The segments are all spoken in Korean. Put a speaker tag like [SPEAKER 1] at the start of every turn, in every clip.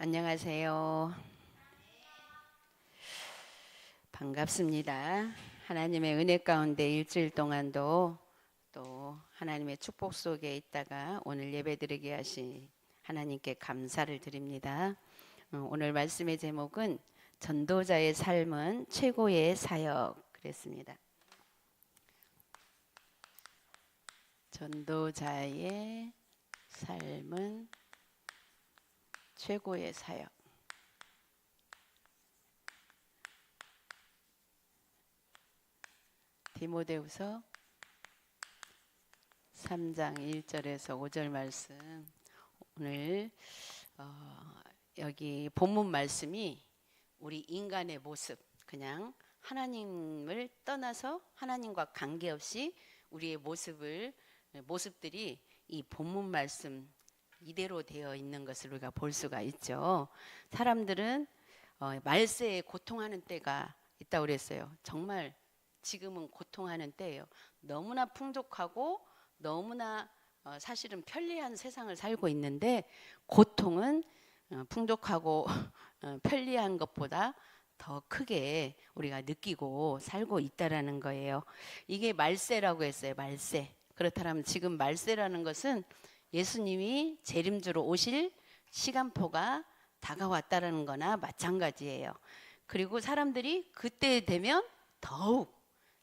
[SPEAKER 1] 안녕하세요. 반갑습니다. 하나님의 은혜 가운데 일주일 동안도 또 하나님의 축복 속에 있다가 오늘 예배드리게 하신 하나님께 감사를 드립니다. 오늘 말씀의 제목은 전도자의 삶은 최고의 사역 그랬습니다. 전도자의 삶은 최고의 사역. 디모데후서 3장 1절에서 5절 말씀. 오늘 여기 본문 말씀이 우리 인간의 모습, 그냥 하나님을 떠나서 하나님과 관계없이 우리의 모습들이 이 본문 말씀 이대로 되어 있는 것을 우리가 볼 수가 있죠. 사람들은 말세에 고통하는 때가 있다고 그랬어요. 정말 지금은 고통하는 때예요. 너무나 풍족하고 너무나 사실은 편리한 세상을 살고 있는데 고통은 풍족하고 편리한 것보다 더 크게 우리가 느끼고 살고 있다라는 거예요. 이게 말세라고 했어요. 말세. 그렇다면 지금 말세라는 것은 예수님이 재림주로 오실 시간표가 다가왔다라는 거나 마찬가지예요. 그리고 사람들이 그때 되면 더욱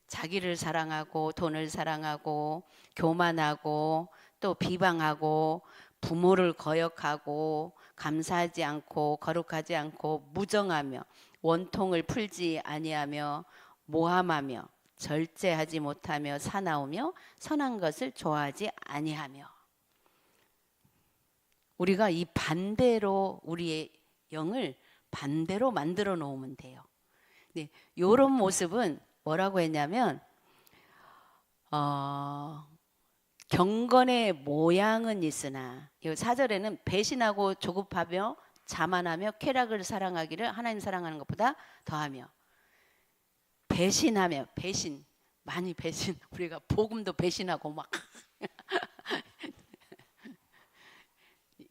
[SPEAKER 1] 자기를 사랑하고 돈을 사랑하고 교만하고 또 비방하고 부모를 거역하고 감사하지 않고 거룩하지 않고 무정하며 원통을 풀지 아니하며 모함하며 절제하지 못하며 사나우며 선한 것을 좋아하지 아니하며. 우리가 이 반대로 우리의 영을 반대로 만들어 놓으면 돼요. 네, 이런 모습은 뭐라고 했냐면 경건의 모양은 있으나, 이 4절에는 배신하고 조급하며 자만하며 쾌락을 사랑하기를 하나님 사랑하는 것보다 더하며. 배신하며, 많이 배신, 우리가 복음도 배신하고 막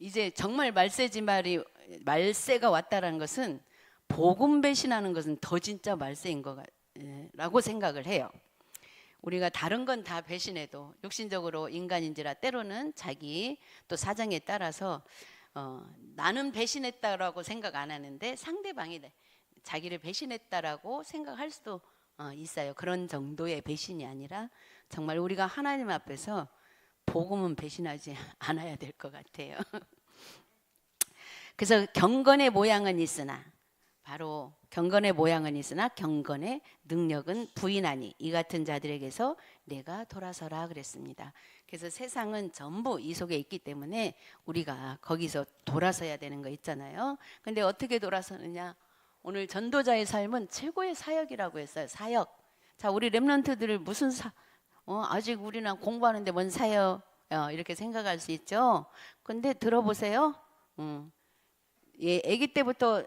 [SPEAKER 1] 이제 정말 말세가 왔다라는 것은 복음 배신하는 것은 더 진짜 말세인 거라고 생각을 해요. 우리가 다른 건 다 배신해도 육신적으로 인간인지라 때로는 자기 또 사정에 따라서 나는 배신했다라고 생각 안 하는데 상대방이 자기를 배신했다라고 생각할 수도 있어요. 그런 정도의 배신이 아니라 정말 우리가 하나님 앞에서 복음은 배신하지 않아야 될 것 같아요. 그래서 경건의 모양은 있으나, 바로 경건의 모양은 있으나 경건의 능력은 부인하니 이 같은 자들에게서 내가 돌아서라 그랬습니다. 그래서 세상은 전부 이 속에 있기 때문에 우리가 거기서 돌아서야 되는 거 있잖아요. 근데 어떻게 돌아서느냐? 오늘 전도자의 삶은 최고의 사역이라고 했어요. 사역. 자, 우리 렘넌트들을 무슨 아직 우리는 공부하는데 뭔 사역, 이렇게 생각할 수 있죠. 근데 들어보세요. 아기 때부터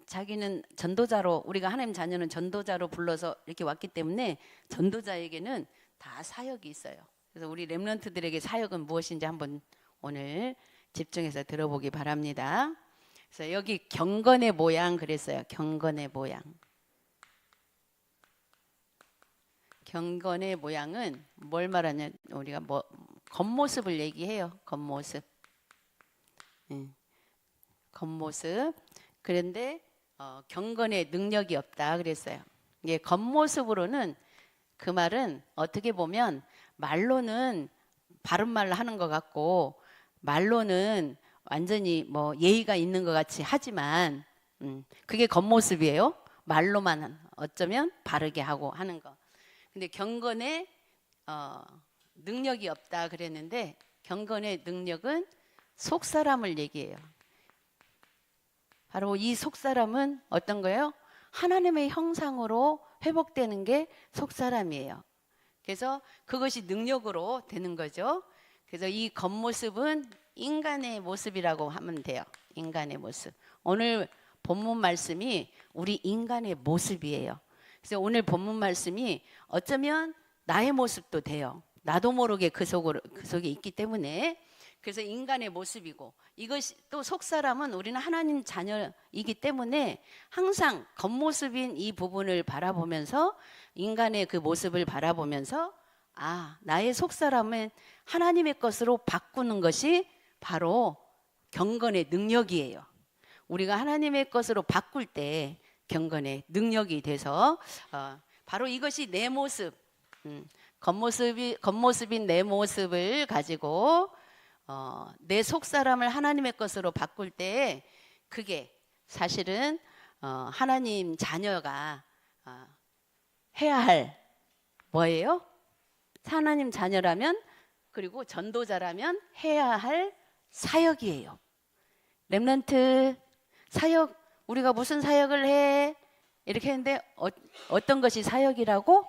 [SPEAKER 1] 자기는 전도자로, 우리가 하나님 자녀는 전도자로 불러서 이렇게 왔기 때문에 전도자에게는 다 사역이 있어요. 그래서 우리 렘넌트들에게 사역은 무엇인지 한번 오늘 집중해서 들어보기 바랍니다. 그래서 여기 경건의 모양 그랬어요. 경건의 모양. 경건의 모양은 뭘 말하냐? 우리가 겉모습을 얘기해요. 겉모습. 겉모습. 그런데 경건의 능력이 없다 그랬어요. 이게 겉모습으로는, 그 말은 어떻게 보면 말로는 바른 말을 하는 것 같고 말로는 완전히 예의가 있는 것 같이 하지만 그게 겉모습이에요. 말로만 어쩌면 바르게 하고 하는 거. 근데 경건의 능력이 없다 그랬는데, 경건의 능력은 속사람을 얘기해요. 바로 이 속사람은 어떤 거예요? 하나님의 형상으로 회복되는 게 속사람이에요. 그래서 그것이 능력으로 되는 거죠. 그래서 이 겉모습은 인간의 모습이라고 하면 돼요. 인간의 모습. 오늘 본문 말씀이 우리 인간의 모습이에요. 그래서 오늘 본문 말씀이 어쩌면 나의 모습도 돼요. 나도 모르게 그 속에 있기 때문에. 그래서 인간의 모습이고, 이것이 또 속사람은 우리는 하나님 자녀이기 때문에 항상 겉모습인 이 부분을 바라보면서, 인간의 그 모습을 바라보면서, 아, 나의 속사람은 하나님의 것으로 바꾸는 것이 바로 경건의 능력이에요. 우리가 하나님의 것으로 바꿀 때 경건의 능력이 돼서 바로 이것이 내 모습, 겉모습인 내 모습을 가지고 내 속사람을 하나님의 것으로 바꿀 때, 그게 사실은 하나님 자녀가 해야 할 뭐예요? 하나님 자녀라면, 그리고 전도자라면 해야 할 사역이에요. 렘넌트 사역, 우리가 무슨 사역을 해? 이렇게 했는데 어떤 것이 사역이라고?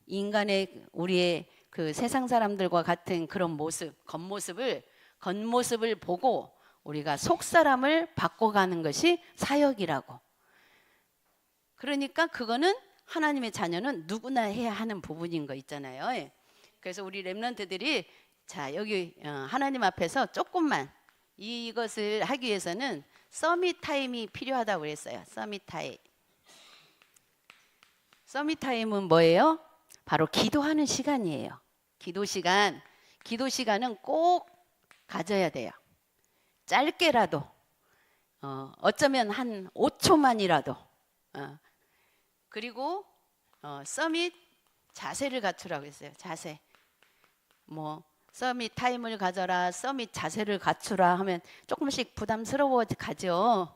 [SPEAKER 1] 인간의, 우리의 그 세상 사람들과 같은 그런 모습, 겉모습을 보고 우리가 속 사람을 바꿔가는 것이 사역이라고. 그러니까 그거는 하나님의 자녀는 누구나 해야 하는 부분인 거 있잖아요. 그래서 우리 렘넌트들이 자, 여기 하나님 앞에서 조금만 이것을 하기 위해서는 서밋 타임이 필요하다고 그랬어요. 서밋 타임. 서밋 타임은 뭐예요? 바로 기도하는 시간이에요. 기도 시간은 꼭 가져야 돼요. 짧게라도, 어쩌면 한 5초만이라도. 그리고 서밋 자세를 갖추라고 했어요. 자세. 뭐 서밋 타임을 가져라, 서밋 자세를 갖추라 하면 조금씩 부담스러워 가죠.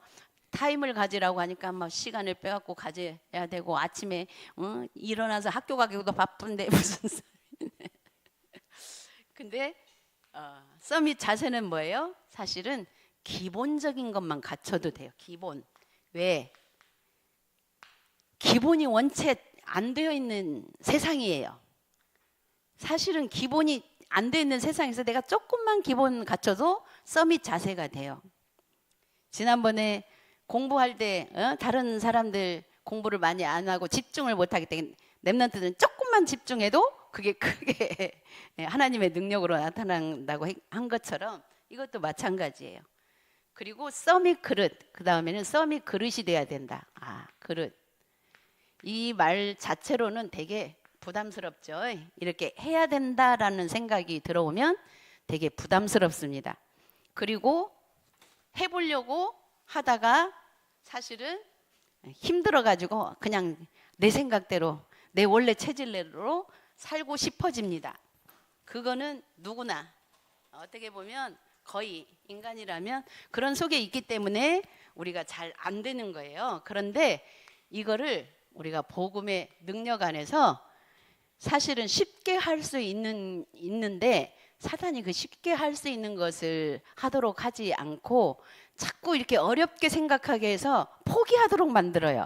[SPEAKER 1] 타임을 가지라고 하니까 막 시간을 빼갖고 가져야 되고, 아침에 일어나서 학교 가기도 바쁜데 무슨 소리네. 근데 서밋 자세는 뭐예요? 사실은 기본적인 것만 갖춰도 돼요. 기본. 왜? 기본이 원체 안 되어 있는 세상이에요. 사실은 기본이 안 되어 있는 세상에서 내가 조금만 기본 갖춰도 서밋 자세가 돼요. 지난번에 공부할 때 다른 사람들 공부를 많이 안 하고 집중을 못 하기 때문에 렘넌트들은 조금만 집중해도 그게 크게 하나님의 능력으로 나타난다고 한 것처럼 이것도 마찬가지예요. 그리고 서밋 그릇, 그 다음에는 서밋 그릇이 돼야 된다. 아, 그릇. 이 말 자체로는 되게 부담스럽죠. 이렇게 해야 된다라는 생각이 들어오면 되게 부담스럽습니다. 그리고 해보려고 하다가 사실은 힘들어가지고 그냥 내 생각대로, 내 원래 체질대로 살고 싶어집니다. 그거는 누구나 어떻게 보면 거의 인간이라면 그런 속에 있기 때문에 우리가 잘 안 되는 거예요. 그런데 이거를 우리가 복음의 능력 안에서 사실은 쉽게 할 수 있는데, 사단이 그 쉽게 할 수 있는 것을 하도록 하지 않고 자꾸 이렇게 어렵게 생각하게 해서 포기하도록 만들어요.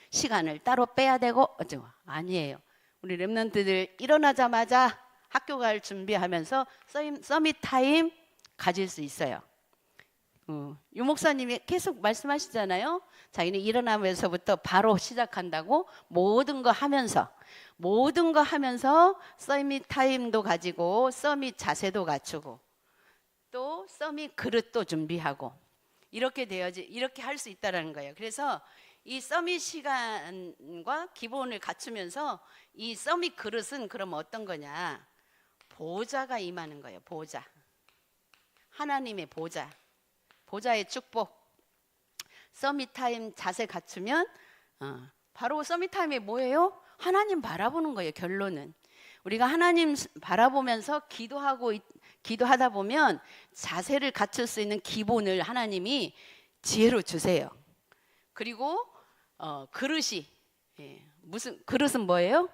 [SPEAKER 1] 시간을 따로 빼야 되고 어쩌고. 아니에요. 우리 렘넌트들 일어나자마자 학교 갈 준비하면서 서밋 타임 가질 수 있어요. 유 목사님이 계속 말씀하시잖아요. 자기는 일어나면서부터 바로 시작한다고. 모든 거 하면서 서밋 타임도 가지고 서밋 자세도 갖추고 또 서밋 그릇도 준비하고 이렇게 되어지, 이렇게 할 수 있다라는 거예요. 그래서 이 서밋 시간과 기본을 갖추면서 이 서밋 그릇은 그럼 어떤 거냐? 보좌가 임하는 거예요. 보좌. 하나님의 보좌. 보좌의 축복. 서밋 타임 자세 갖추면 바로 서밋 타임이 뭐예요? 하나님 바라보는 거예요. 결론은 우리가 하나님 바라보면서 기도하다 보면 자세를 갖출 수 있는 기본을 하나님이 지혜로 주세요. 그리고 그릇이, 무슨 그릇은 뭐예요?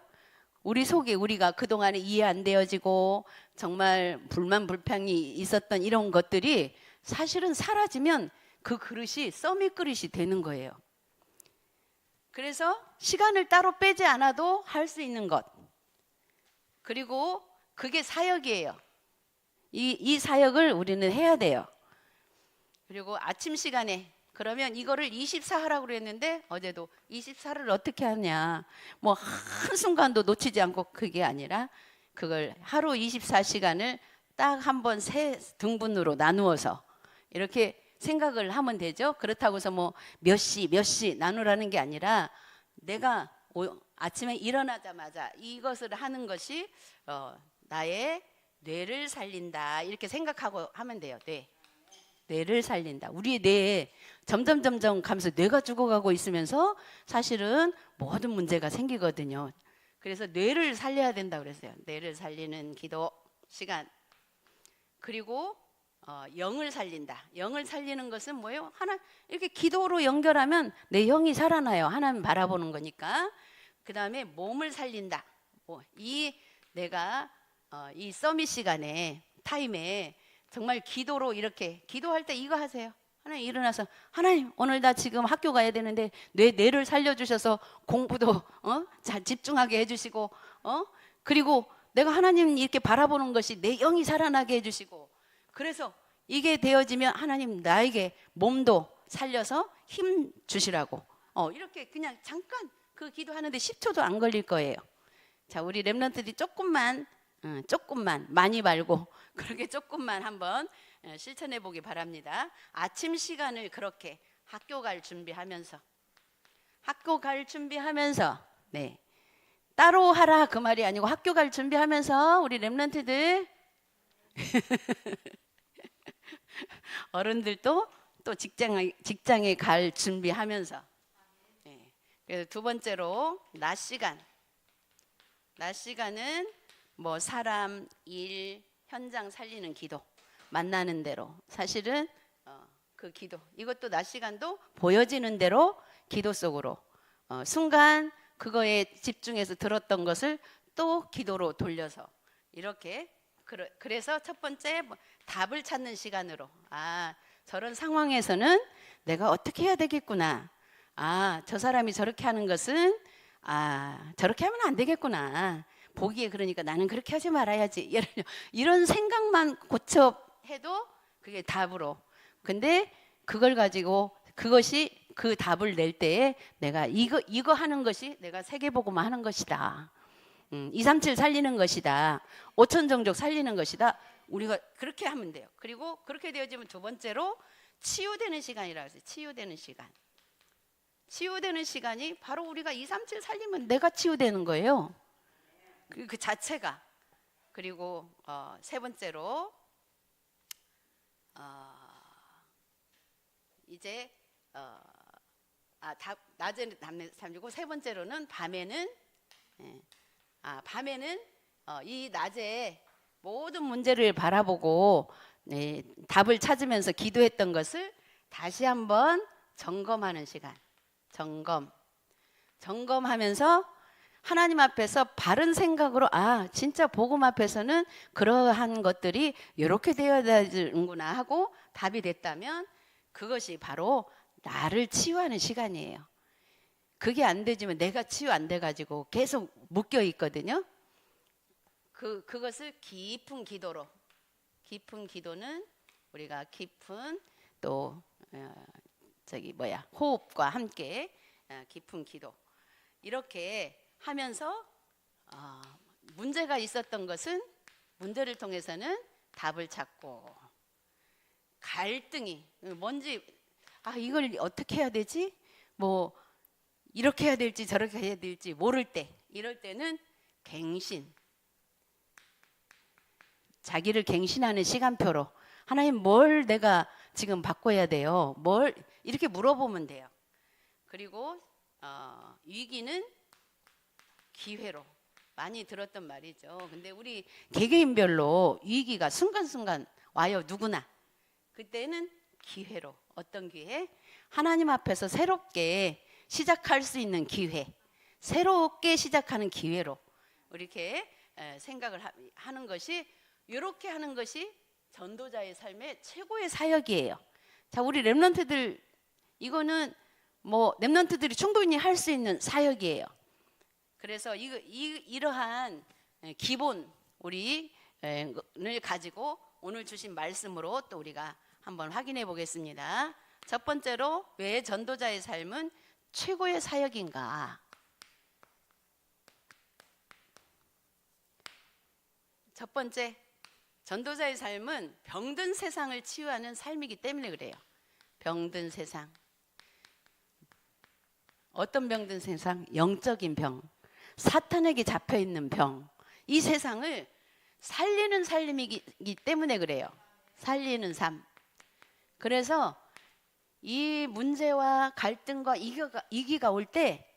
[SPEAKER 1] 우리 속에 우리가 그동안에 이해 안 되어지고 정말 불만 불평이 있었던 이런 것들이 사실은 사라지면 그 그릇이 서밋 그릇이 되는 거예요. 그래서 시간을 따로 빼지 않아도 할 수 있는 것. 그리고 그게 사역이에요. 이 사역을 우리는 해야 돼요. 그리고 아침 시간에 그러면 이거를 24 하라고 그랬는데 어제도 24를 어떻게 하냐. 뭐 한순간도 놓치지 않고, 그게 아니라 그걸 하루 24시간을 딱 한번 세 등분으로 나누어서 이렇게 생각을 하면 되죠. 그렇다고 해서 뭐 몇 시 나누라는 게 아니라 내가 아침에 일어나자마자 이것을 하는 것이 나의 뇌를 살린다 이렇게 생각하고 하면 돼요. 뇌를 살린다. 우리의 뇌에 점점 가면서 뇌가 죽어가고 있으면서 사실은 모든 문제가 생기거든요. 그래서 뇌를 살려야 된다 그랬어요. 뇌를 살리는 기도 시간. 그리고 영을 살린다. 영을 살리는 것은 뭐예요? 하나 이렇게 기도로 연결하면 내 영이 살아나요. 하나님 바라보는 거니까. 그 다음에 몸을 살린다. 이 내가 이 서밋 시간에 타임에 정말 기도로 이렇게 기도할 때 이거 하세요. 하나님 일어나서 하나님 오늘 나 지금 학교 가야 되는데 뇌를 살려주셔서 공부도 잘 집중하게 해주시고 그리고 내가 하나님 이렇게 바라보는 것이 내 영이 살아나게 해주시고 그래서 이게 되어지면 하나님 나에게 몸도 살려서 힘 주시라고 이렇게 그냥 잠깐 그 기도하는데 10초도 안 걸릴 거예요. 자, 우리 렘넌트들이 조금만 많이 말고 그렇게 조금만 한번 실천해 보기 바랍니다. 아침 시간을 그렇게 학교 갈 준비하면서 네. 따로 하라 그 말이 아니고 학교 갈 준비하면서 우리 렘넌트들 어른들도 또 직장에 갈 준비하면서 네. 그래서 두 번째로 낮 시간은 뭐 사람, 일, 현장 살리는 기도 만나는 대로 사실은 그 기도 이것도 낮 시간도 보여지는 대로 기도 속으로 순간 그거에 집중해서 들었던 것을 또 기도로 돌려서 이렇게 그래서 첫 번째 답을 찾는 시간으로 저런 상황에서는 내가 어떻게 해야 되겠구나. 저 사람이 저렇게 하는 것은 저렇게 하면 안 되겠구나. 보기에 그러니까 나는 그렇게 하지 말아야지. 이런 생각만 고쳐 해도 그게 답으로. 근데 그걸 가지고 그것이 그 답을 낼 때에 내가 이거 하는 것이 내가 세계복음화 하는 것이다. 237 살리는 것이다. 5천 종족 살리는 것이다. 우리가 그렇게 하면 돼요. 그리고 그렇게 되어지면 두 번째로 치유되는 시간이라고 해서 치유되는 시간. 치유되는 시간이 바로 우리가 237 살리면 내가 치유되는 거예요. 그 자체가. 그리고 세 번째로 이제 낮에는 남는 삶이고 세 번째로는 밤에는 이 낮에 모든 문제를 바라보고 답을 찾으면서 기도했던 것을 다시 한번 점검하는 시간. 점검하면서 하나님 앞에서 바른 생각으로 진짜 복음 앞에서는 그러한 것들이 이렇게 되어야 되는구나 하고 답이 됐다면 그것이 바로 나를 치유하는 시간이에요. 그게 안 되지만 내가 치유 안 돼가지고 계속 묶여 있거든요. 그것을 깊은 기도로 깊은 기도는 우리가 깊은 또 호흡과 함께 깊은 기도 이렇게 하면서 문제가 있었던 것은 문제를 통해서는 답을 찾고 갈등이 뭔지 이걸 어떻게 해야 되지? 뭐 이렇게 해야 될지 저렇게 해야 될지 모를 때 이럴 때는 자기를 갱신하는 시간표로 하나님 뭘 내가 지금 바꿔야 돼요? 뭘 이렇게 물어보면 돼요. 그리고 위기는 기회로 많이 들었던 말이죠. 근데 우리 개개인별로 위기가 순간순간 와요. 누구나. 그때는 기회로 어떤 기회? 하나님 앞에서 새롭게 시작할 수 있는 기회. 새롭게 시작하는 기회로 이렇게 생각을 하는 것이 이렇게 하는 것이 전도자의 삶의 최고의 사역이에요. 자, 우리 렘넌트들 이거는 뭐 렘넌트들이 충분히 할 수 있는 사역이에요. 그래서 이러한 기본 우리를 가지고 오늘 주신 말씀으로 또 우리가 한번 확인해 보겠습니다. 첫 번째로 왜 전도자의 삶은 최고의 사역인가? 첫 번째 전도자의 삶은 병든 세상을 치유하는 삶이기 때문에 그래요. 병든 세상. 어떤 병든 세상? 영적인 병. 사탄에게 잡혀 있는 병. 이 세상을 살리는 삶이기 때문에 그래요. 살리는 삶. 그래서 이 문제와 갈등과 이기가 올 때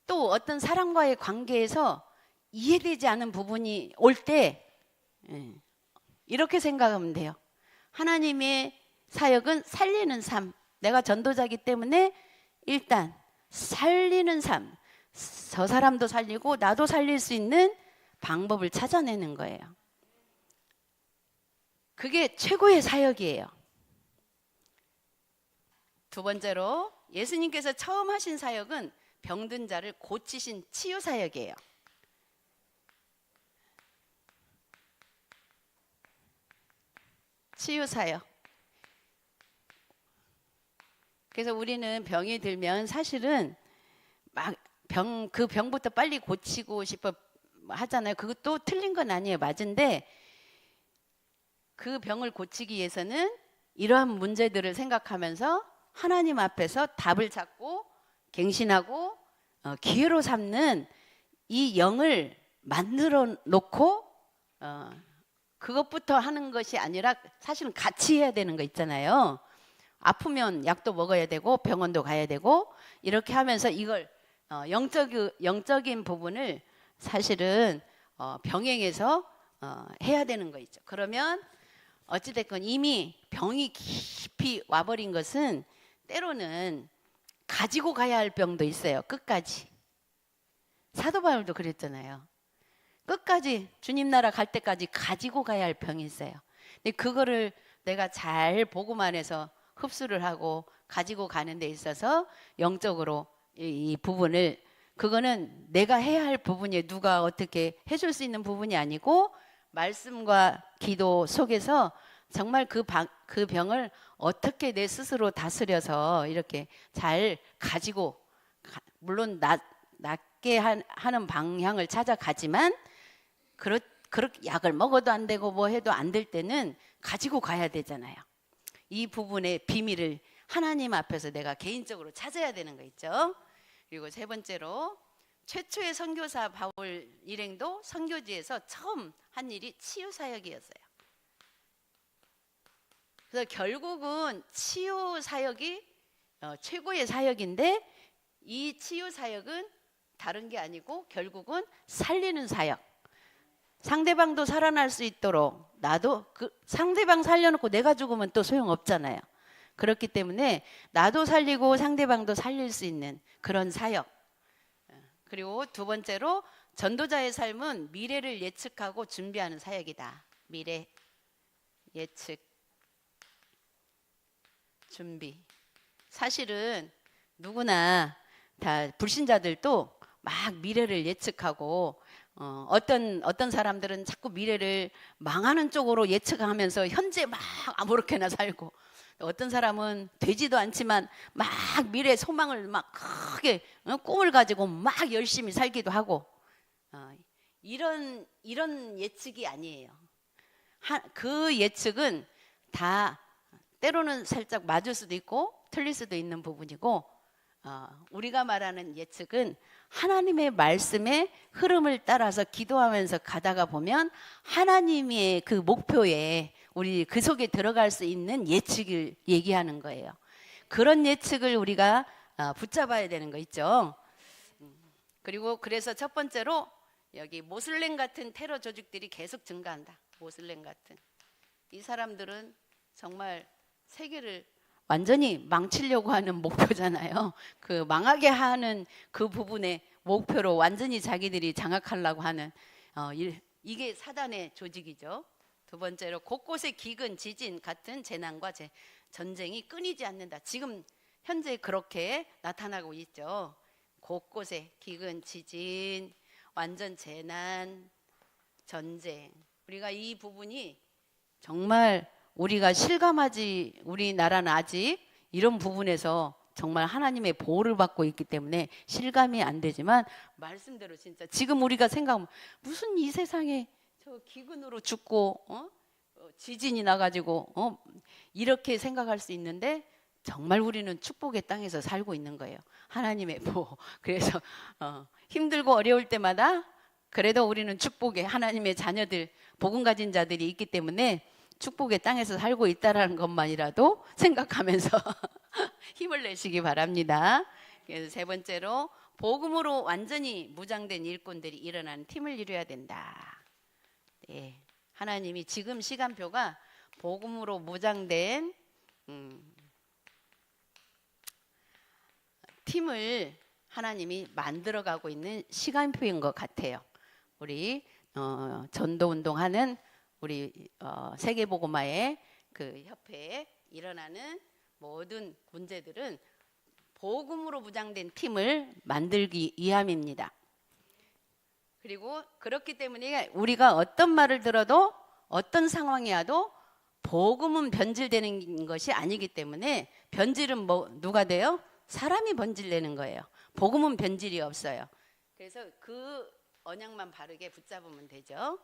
[SPEAKER 1] 또 어떤 사람과의 관계에서 이해되지 않은 부분이 올 때 이렇게 생각하면 돼요. 하나님의 사역은 살리는 삶. 내가 전도자이기 때문에 일단 살리는 삶. 저 사람도 살리고 나도 살릴 수 있는 방법을 찾아내는 거예요. 그게 최고의 사역이에요. 두 번째로 예수님께서 처음 하신 사역은 병든 자를 고치신 치유 사역이에요. 치유 사역. 그래서 우리는 병이 들면 사실은 막 그 병부터 빨리 고치고 싶어 하잖아요. 그것도 틀린 건 아니에요. 맞은데 그 병을 고치기 위해서는 이러한 문제들을 생각하면서 하나님 앞에서 답을 찾고 갱신하고 기회로 삼는 이 영을 만들어 놓고 그것부터 하는 것이 아니라 사실은 같이 해야 되는 거 있잖아요. 아프면 약도 먹어야 되고 병원도 가야 되고 이렇게 하면서 이걸 영적인 부분을 사실은 병행해서 해야 되는 거 있죠. 그러면 어찌됐건 이미 병이 깊이 와버린 것은 때로는 가지고 가야 할 병도 있어요. 끝까지. 사도 바울도 그랬잖아요. 끝까지 주님 나라 갈 때까지 가지고 가야 할 병이 있어요. 근데 그거를 내가 잘 보고만 해서 흡수를 하고 가지고 가는 데 있어서 영적으로 이 부분을 그거는 내가 해야 할 부분이 누가 어떻게 해줄 수 있는 부분이 아니고 말씀과 기도 속에서 정말 그 병을 어떻게 내 스스로 다스려서 이렇게 잘 가지고 물론 낫게 하는 방향을 찾아가지만 그렇게 약을 먹어도 안 되고 뭐 해도 안 될 때는 가지고 가야 되잖아요. 이 부분의 비밀을 하나님 앞에서 내가 개인적으로 찾아야 되는 거 있죠. 그리고 세 번째로 최초의 선교사 바울 일행도 선교지에서 처음 한 일이 치유 사역이었어요. 그래서 결국은 치유 사역이 최고의 사역인데 이 치유 사역은 다른 게 아니고 결국은 살리는 사역. 상대방도 살아날 수 있도록 나도 상대방 살려놓고 내가 죽으면 또 소용없잖아요. 그렇기 때문에 나도 살리고 상대방도 살릴 수 있는 그런 사역. 그리고 두 번째로 전도자의 삶은 미래를 예측하고 준비하는 사역이다. 미래, 예측, 준비. 사실은 누구나 다 불신자들도 막 미래를 예측하고 어떤 사람들은 자꾸 미래를 망하는 쪽으로 예측하면서 현재 막 아무렇게나 살고 어떤 사람은 되지도 않지만 막 미래 소망을 막 크게 꿈을 가지고 막 열심히 살기도 하고 이런 예측이 아니에요. 그 예측은 다 때로는 살짝 맞을 수도 있고 틀릴 수도 있는 부분이고 우리가 말하는 예측은 하나님의 말씀의 흐름을 따라서 기도하면서 가다가 보면 하나님의 그 목표에 우리 그 속에 들어갈 수 있는 예측을 얘기하는 거예요. 그런 예측을 우리가 붙잡아야 되는 거 있죠. 그리고 그래서 첫 번째로 여기 모슬렘 같은 테러 조직들이 계속 증가한다. 모슬렘 같은 이 사람들은 정말 세계를 완전히 망치려고 하는 목표잖아요. 그 망하게 하는 그 부분의 목표로 완전히 자기들이 장악하려고 하는 이게 사단의 조직이죠. 두 번째로 곳곳에 기근, 지진 같은 재난과 전쟁이 끊이지 않는다. 지금 현재 그렇게 나타나고 있죠. 곳곳에 기근, 지진, 완전 재난, 전쟁. 우리가 이 부분이 정말 우리가 실감하지 우리나라는 아직 이런 부분에서 정말 하나님의 보호를 받고 있기 때문에 실감이 안 되지만 말씀대로 진짜 지금 우리가 생각하면 무슨 이 세상에 저 기근으로 죽고 지진이 나가지고 이렇게 생각할 수 있는데 정말 우리는 축복의 땅에서 살고 있는 거예요. 하나님의 보호. 그래서 힘들고 어려울 때마다 그래도 우리는 축복의 하나님의 자녀들, 복음 가진 자들이 있기 때문에 축복의 땅에서 살고 있다라는 것만이라도 생각하면서 힘을 내시기 바랍니다. 그래서 세 번째로 복음으로 완전히 무장된 일꾼들이 일어나는 팀을 이루어야 된다. 네, 하나님이 지금 시간표가 복음으로 무장된 팀을 하나님이 만들어가고 있는 시간표인 것 같아요. 우리 전도 운동하는 우리 세계복음화의 그 협회에 일어나는 모든 문제들은 복음으로 무장된 팀을 만들기 위함입니다. 그리고 그렇기 때문에 우리가 어떤 말을 들어도 어떤 상황이 와도 복음은 변질되는 것이 아니기 때문에 변질은 누가 돼요? 사람이 변질되는 거예요. 복음은 변질이 없어요. 그래서 그 언약만 바르게 붙잡으면 되죠.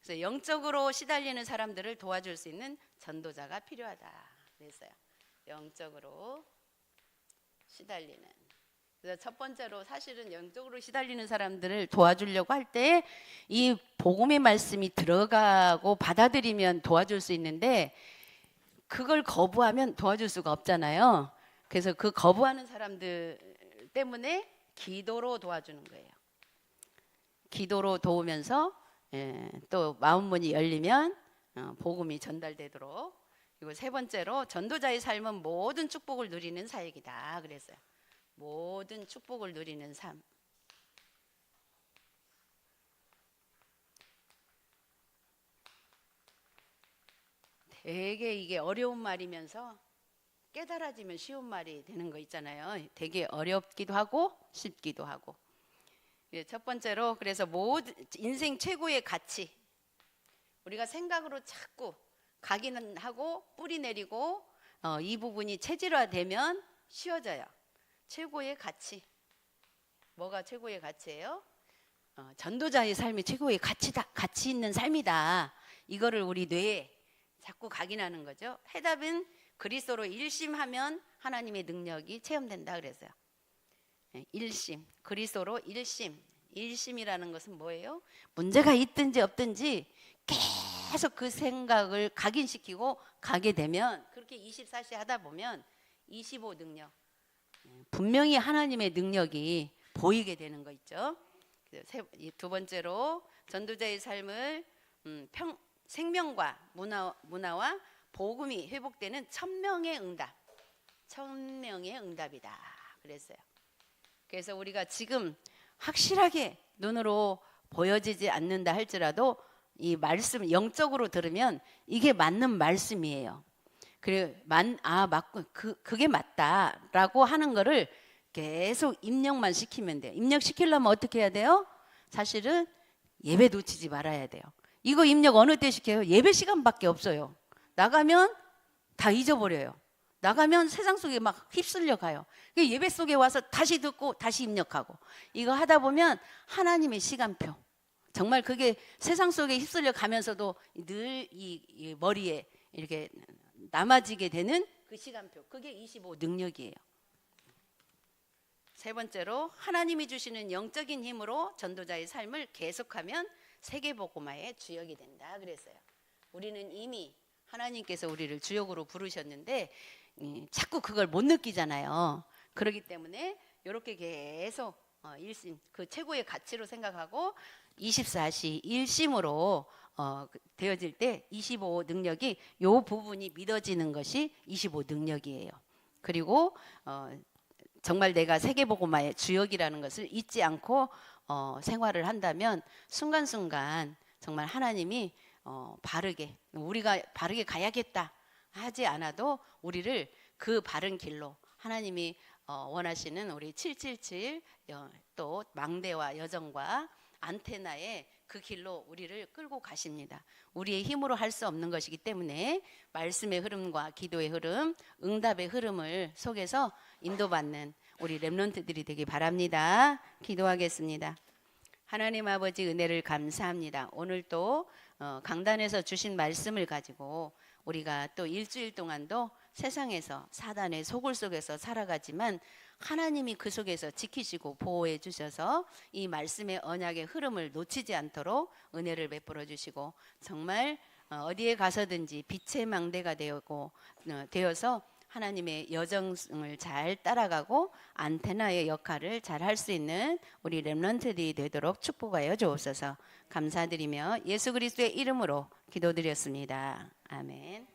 [SPEAKER 1] 그래서 영적으로 시달리는 사람들을 도와줄 수 있는 전도자가 필요하다 그랬어요. 영적으로 시달리는. 그래서 첫 번째로 사실은 영적으로 시달리는 사람들을 도와주려고 할 때 이 복음의 말씀이 들어가고 받아들이면 도와줄 수 있는데 그걸 거부하면 도와줄 수가 없잖아요. 그래서 그 거부하는 사람들 때문에 기도로 도와주는 거예요. 기도로 도우면서 또 마음 문이 열리면 복음이 전달되도록. 그리고 세 번째로 전도자의 삶은 모든 축복을 누리는 사역이다 그랬어요. 모든 축복을 누리는 삶. 되게 이게 어려운 말이면서 깨달아지면 쉬운 말이 되는 거 있잖아요. 되게 어렵기도 하고 쉽기도 하고. 첫 번째로 그래서 모든 인생 최고의 가치, 우리가 생각으로 자꾸 각인은 하고 뿌리 내리고 이 부분이 체질화되면 쉬워져요. 최고의 가치, 뭐가 최고의 가치예요? 전도자의 삶이 최고의 가치다, 가치 있는 삶이다. 이거를 우리 뇌에 자꾸 각인하는 거죠. 해답은 그리스도로 일심하면 하나님의 능력이 체험된다 그랬어요. 일심, 그리스도로 일심. 일심이라는 것은 뭐예요? 문제가 있든지 없든지 계속 그 생각을 각인시키고 가게 되면, 그렇게 24시 하다 보면 25 능력, 분명히 하나님의 능력이 보이게 되는 거 있죠. 두 번째로 전도자의 삶을 생명과 문화와 복음이 회복되는 천명의 응답, 천명의 응답이다 그랬어요. 그래서 우리가 지금 확실하게 눈으로 보여지지 않는다 할지라도 이 말씀 영적으로 들으면 이게 맞는 말씀이에요. 그래 맞고 그게 맞다라고 하는 거를 계속 입력만 시키면 돼요. 입력시키려면 어떻게 해야 돼요? 사실은 예배 놓치지 말아야 돼요. 이거 입력 어느 때 시켜요? 예배 시간밖에 없어요. 나가면 다 잊어버려요. 나가면 세상 속에 막 휩쓸려 가요. 예배 속에 와서 다시 듣고 다시 입력하고, 이거 하다 보면 하나님의 시간표, 정말 그게 세상 속에 휩쓸려 가면서도 늘 이 머리에 이렇게 남아지게 되는 그 시간표, 그게 25 능력이에요. 세 번째로 하나님이 주시는 영적인 힘으로 전도자의 삶을 계속하면 세계복음화의 주역이 된다 그랬어요. 우리는 이미 하나님께서 우리를 주역으로 부르셨는데 자꾸 그걸 못 느끼잖아요. 그렇기 때문에 이렇게 계속 일심, 그 최고의 가치로 생각하고 24시 일심으로 되어질 때 25 능력이, 요 부분이 믿어지는 것이 25 능력이에요. 그리고 정말 내가 세계복음화의 주역이라는 것을 잊지 않고 생활을 한다면 순간순간 정말 하나님이 바르게, 우리가 바르게 가야겠다 하지 않아도 우리를 그 바른 길로, 하나님이 원하시는 우리 777 또 망대와 여정과 안테나의 그 길로 우리를 끌고 가십니다. 우리의 힘으로 할 수 없는 것이기 때문에 말씀의 흐름과 기도의 흐름, 응답의 흐름을 속에서 인도받는 우리 렘넌트들이 되기 바랍니다. 기도하겠습니다. 하나님 아버지, 은혜를 감사합니다. 오늘 또 강단에서 주신 말씀을 가지고 우리가 또 일주일 동안도 세상에서 사단의 소굴 속에서 살아가지만 하나님이 그 속에서 지키시고 보호해 주셔서 이 말씀의 언약의 흐름을 놓치지 않도록 은혜를 베풀어 주시고 정말 어디에 가서든지 빛의 망대가 되어서 하나님의 여정을 잘 따라가고 안테나의 역할을 잘 할 수 있는 우리 렘넌트들이 되도록 축복하여 주옵소서. 감사드리며 예수 그리스도의 이름으로 기도드렸습니다. 아멘.